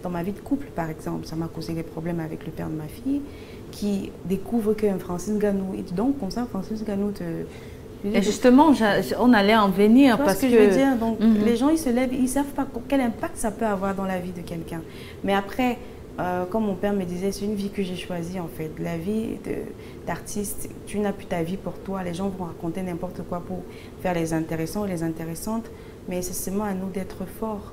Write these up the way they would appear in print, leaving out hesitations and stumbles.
dans ma vie de couple, par exemple, ça m'a causé des problèmes avec le père de ma fille, qui découvre qu'un Francis Ngannou, et donc comme ça, Francis Ngannou te... Et justement, on allait en venir parce que je veux dire, donc les gens, ils se lèvent, ils ne savent pas quel impact ça peut avoir dans la vie de quelqu'un. Mais après, comme mon père me disait, c'est une vie que j'ai choisie en fait. La vie d'artiste, tu n'as plus ta vie pour toi. Les gens vont raconter n'importe quoi pour faire les intéressants ou les intéressantes, mais c'est seulement à nous d'être forts.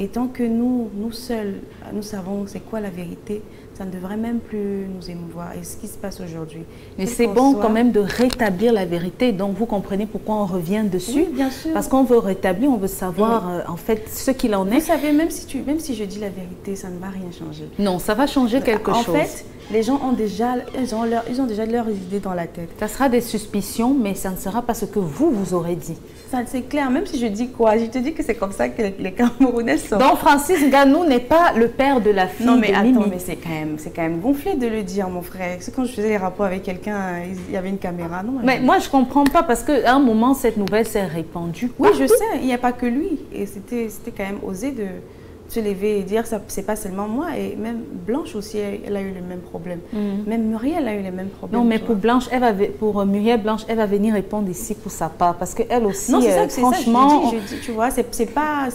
Et tant que nous seuls, nous savons c'est quoi la vérité, ça ne devrait même plus nous émouvoir. Et ce qui se passe aujourd'hui. Mais c'est bon quand même de rétablir la vérité. Donc vous comprenez pourquoi on revient dessus. Oui, bien sûr. Parce qu'on veut rétablir, on veut savoir en fait ce qu'il en est. Vous savez, même si je dis la vérité, ça ne va rien changer. Non, ça va changer quelque chose. En fait, les gens ont déjà, ils ont déjà leurs idées dans la tête. Ça sera des suspicions, mais ça ne sera pas ce que vous aurez dit. Ça, c'est clair. Même si je dis quoi, je te dis que c'est comme ça que les Camerounais sont. Donc Francis Ngannou n'est pas le père de la fille. Non, mais de attends, Mimi. mais c'est quand même gonflé de le dire, mon frère. C'est quand je faisais les rapports avec quelqu'un, il y avait une caméra. Non, mais moi, je ne comprends pas parce qu'à un moment, cette nouvelle s'est répandue. Oui, je sais, il n'y a pas que lui. Et c'était quand même osé de se lever et dire ça, c'est pas seulement moi. Et même Blanche aussi, elle a eu le même problème. Même Muriel a eu les mêmes problèmes. Non, mais pour Blanche, pour Muriel Blanche, elle va venir répondre ici pour sa part. Parce qu'elle aussi, non, ça, franchement... je dis, tu vois, c'est pas...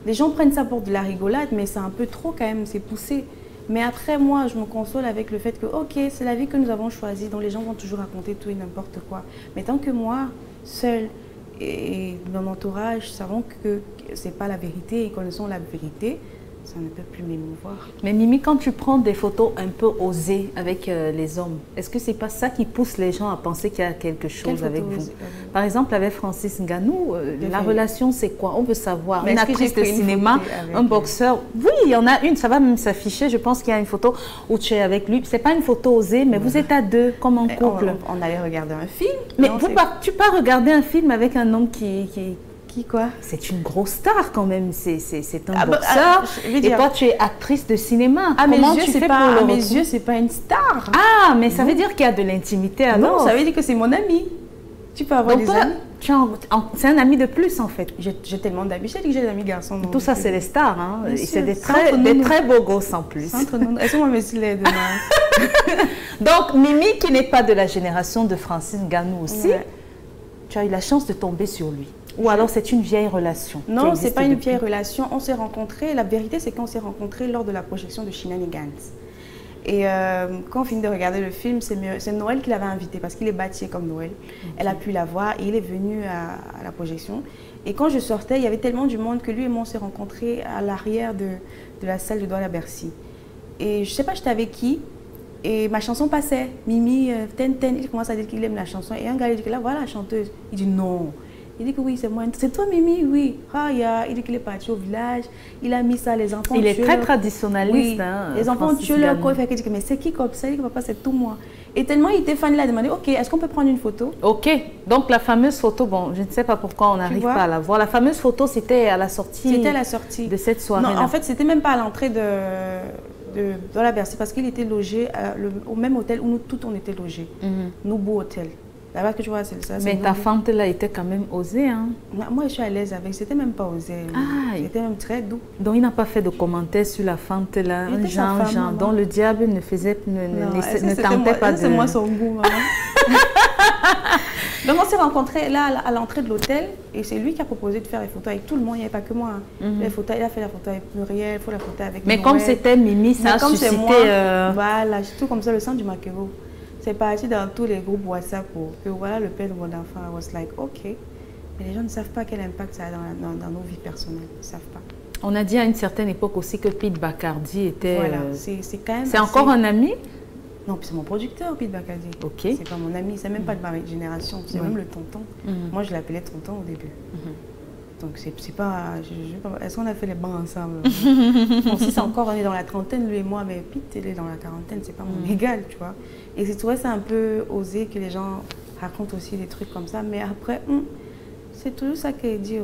Les gens prennent ça pour de la rigolade, mais c'est un peu trop quand même, c'est poussé. Mais après, moi, je me console avec le fait que, ok, c'est la vie que nous avons choisie, donc les gens vont toujours raconter tout et n'importe quoi. Mais tant que moi, seule, et mon entourage, savons que ce n'est pas la vérité et connaissons la vérité, ça ne peut plus m'émouvoir. Mais Mimi, quand tu prends des photos un peu osées avec les hommes, est-ce que ce n'est pas ça qui pousse les gens à penser qu'il y a quelque chose avec vous? Par exemple, avec Francis Ngannou, la relation c'est quoi? On veut savoir. Mais une actrice de cinéma, un boxeur. Oui, il y en a une, ça va même s'afficher. Je pense qu'il y a une photo où tu es avec lui. Ce n'est pas une photo osée, mais vous êtes à deux, comme un couple. On allait regarder un film. Mais tu peux regarder un film avec un homme qui quoi? C'est une grosse star quand même, c'est un boxeur. Et toi, tu es actrice de cinéma. Comment tu fais pour le retrouver? À mes yeux, c'est pas une star. Ah, mais ça veut dire qu'il y a de l'intimité alors? Non, ça veut dire que c'est mon ami. Tu peux avoir des amis. C'est un ami de plus en fait. J'ai tellement d'amis. J'ai dit que j'ai des amis garçons. Tout ça, c'est les stars. Hein? C'est des très beaux gosses en plus. Est-ce qu'on va me les demain? Donc, Mimi, qui n'est pas de la génération de Francis Ngannou aussi, tu as eu la chance de tomber sur lui. Ou alors c'est une vieille relation? Non, c'est pas une vieille relation. On s'est rencontrés. La vérité, c'est qu'on s'est rencontrés lors de la projection de Shenanigans. Et quand on finit de regarder le film, c'est Noël qui l'avait invité parce qu'il est bâtier comme Noël. Elle a pu la voir et il est venu à la projection. Et quand je sortais, il y avait tellement du monde que lui et moi on s'est rencontrés à l'arrière de la salle de Douala Bercy. Et je sais pas, j'étais avec qui. Et ma chanson passait. Mimi, ten, il commence à dire qu'il aime la chanson. Et un gars il dit que là, voilà la chanteuse. Il dit non. Il dit que oui, c'est moi. C'est toi, Mimi? Oui. Ah, il dit qu'il est parti au village. Il a mis ça, les enfants. Il est très traditionnaliste. Oui. Hein, les enfants tuent leur corps. Il dit que mais c'est qui comme ça? Il dit que papa, c'est tout moi. Et tellement il était fan, il a demandé, ok, est-ce qu'on peut prendre une photo? Ok. Donc la fameuse photo, bon, je ne sais pas pourquoi on n'arrive pas à la voir. La fameuse photo, c'était à la sortie. C'était à la sortie de cette soirée. Non, en fait, c'était même pas à l'entrée de la Bercy parce qu'il était logé au même hôtel où nous tous on était logés. Noubou Hôtel. Là-bas que tu vois, c'est ça. Mais ta fente là était quand même osée, hein? Moi, je suis à l'aise avec. C'était même pas osé. C'était même très doux. Donc, il n'a pas fait de commentaires sur la fente là, un genre, dont le diable ne tentait pas de... C'est moi son goût. Hein? Donc, on s'est rencontrés là à l'entrée de l'hôtel et c'est lui qui a proposé de faire les photos avec tout le monde. Il n'y avait pas que moi. Les photos, il a fait la photo avec Muriel, il faut la photo avec Mais Noël. Comme c'était Mimi, ça a suscité... Voilà, tout comme ça, le sang du Makero. C'est parti dans tous les groupes WhatsApp pour que voilà le père de mon enfant. I was like, ok. Mais les gens ne savent pas quel impact ça a dans nos vies personnelles. Ils ne savent pas. On a dit à une certaine époque aussi que Pete Bacardi était... Voilà, c'est quand même... C'est encore un ami? Non, c'est mon producteur, Pete Bacardi. Ok. C'est pas mon ami, c'est même pas de ma génération. C'est même le tonton. Moi, je l'appelais tonton au début. Donc, c'est pas... Est-ce qu'on a fait les bancs ensemble? Bon, si c'est encore, on est dans la trentaine, lui et moi, mais Pete, il est dans la quarantaine, c'est pas mon égal, tu vois. Et c'est trouvé ça un peu osé que les gens racontent aussi des trucs comme ça. Mais après, c'est toujours ça qui est dit.